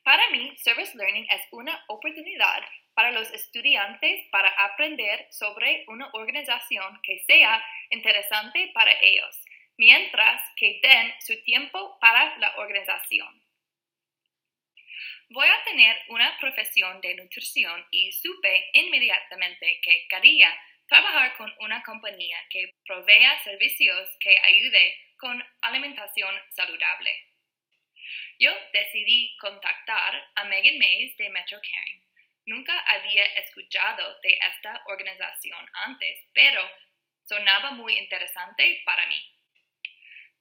Para mí, Service Learning es una oportunidad para los estudiantes para aprender sobre una organización que sea interesante para ellos, mientras que den su tiempo para la organización. Voy a tener una profesión de nutrición y supe inmediatamente que quería trabajar con una compañía que provea servicios que ayude con alimentación saludable. Yo decidí contactar a Megan Mays de Metro Caring. Nunca había escuchado de esta organización antes, pero sonaba muy interesante para mí.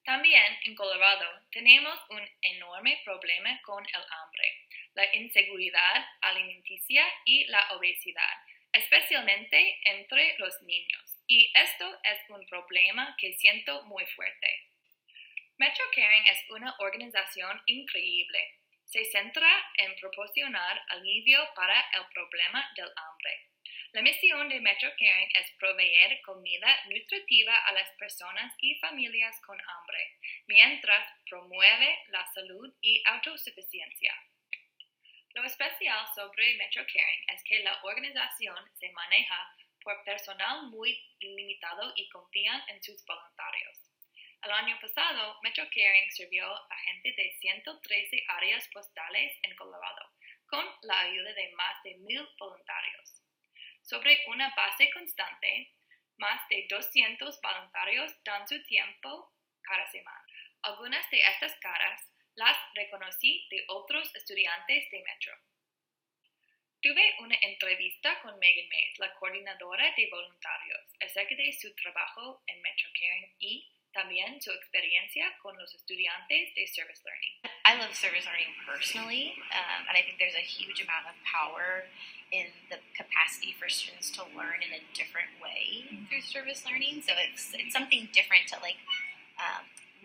También en Colorado tenemos un enorme problema con el hambre, la inseguridad alimenticia y la obesidad, especialmente entre los niños, y esto es un problema que siento muy fuerte. Metro Caring es una organización increíble. Se centra en proporcionar alivio para el problema del hambre. La misión de Metro Caring es proveer comida nutritiva a las personas y familias con hambre, mientras promueve la salud y autosuficiencia. Lo especial sobre Metro Caring es que la organización se maneja por personal muy limitado y confían en sus voluntarios. El año pasado, Metro Caring sirvió a gente de 113 áreas postales en Colorado, con la ayuda de más de 1,000 voluntarios. Sobre una base constante, más de 200 voluntarios dan su tiempo cada semana. Algunas de estas caras las reconocí de otros estudiantes de Metro. Tuve una entrevista con Megan Mays, la coordinadora de voluntarios, acerca de su trabajo en Metro Caring y también su experiencia con los estudiantes de Service Learning. I love service learning personally, and I think there's a huge amount of power in the capacity for students to learn in a different way through service learning. So it's something different to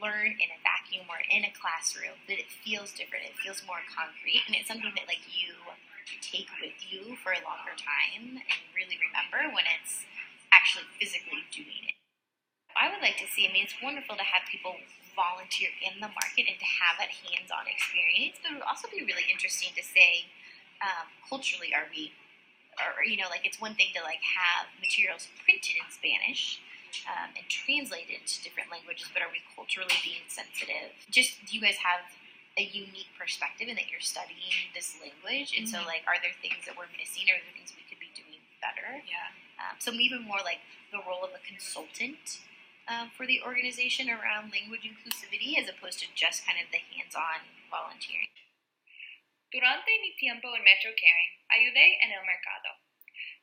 learn in a vacuum or in a classroom, but it feels different. It feels more concrete, and it's something that you take with you for a longer time and really remember when it's actually physically doing it. I would like to see, it's wonderful to have people volunteer in the market and to have that hands-on experience, but it would also be really interesting to say, culturally, it's one thing to have materials printed in Spanish and translated to different languages, but are we culturally being sensitive? Just, do you guys have a unique perspective in that you're studying this language, and so are there things that we're missing, or are there things we could be doing better? Yeah. So maybe more like the role of a consultant for the organization around language inclusivity as opposed to just kind of the hands-on volunteering. Durante mi tiempo en Metro Caring, ayudé en el mercado.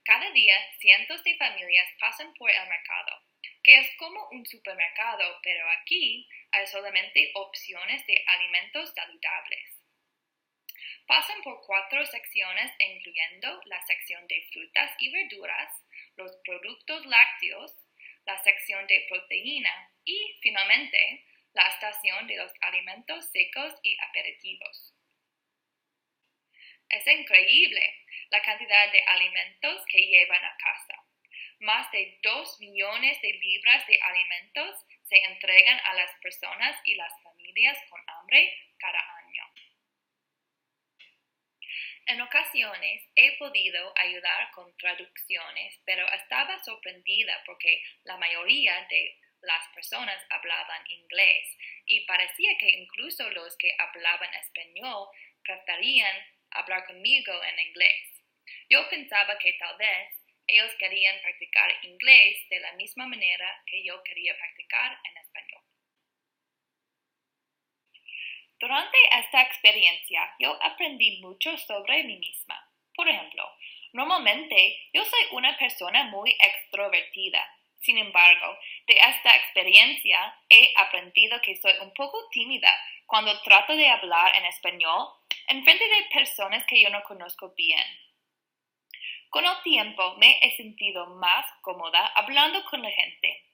Cada día, cientos de familias pasan por el mercado, que es como un supermercado, pero aquí hay solamente opciones de alimentos saludables. Pasan por 4 secciones, incluyendo la sección de frutas y verduras, los productos lácteos, la sección de proteína y, finalmente, la estación de los alimentos secos y aperitivos. Es increíble la cantidad de alimentos que llevan a casa. Más de 2 millones de libras de alimentos se entregan a las personas y las familias con hambre cada año. En ocasiones he podido ayudar con traducciones, pero estaba sorprendida porque la mayoría de las personas hablaban inglés y parecía que incluso los que hablaban español preferían hablar conmigo en inglés. Yo pensaba que tal vez ellos querían practicar inglés de la misma manera que yo quería practicar en español. Durante esta experiencia, yo aprendí mucho sobre mí misma. Por ejemplo, normalmente yo soy una persona muy extrovertida. Sin embargo, de esta experiencia he aprendido que soy un poco tímida cuando trato de hablar en español en frente de personas que yo no conozco bien. Con el tiempo me he sentido más cómoda hablando con la gente.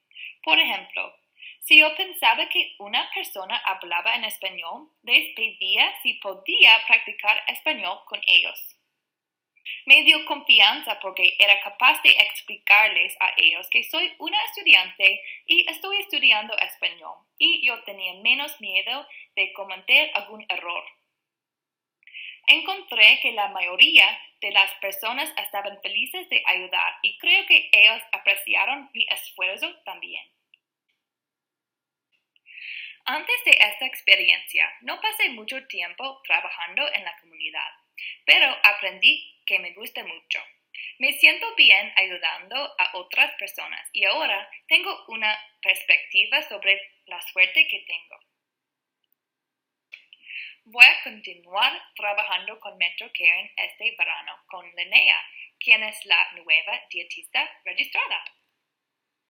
Por ejemplo, si yo pensaba que una persona hablaba en español, les pedía si podía practicar español con ellos. Me dio confianza porque era capaz de explicarles a ellos que soy una estudiante y estoy estudiando español, y yo tenía menos miedo de cometer algún error. Encontré que la mayoría de las personas estaban felices de ayudar y creo que ellos apreciaron mi esfuerzo también. Antes de esta experiencia, no pasé mucho tiempo trabajando en la comunidad, pero aprendí que me gusta mucho. Me siento bien ayudando a otras personas y ahora tengo una perspectiva sobre la suerte que tengo. Voy a continuar trabajando con Metro Caring este verano con Linnea, quien es la nueva dietista registrada.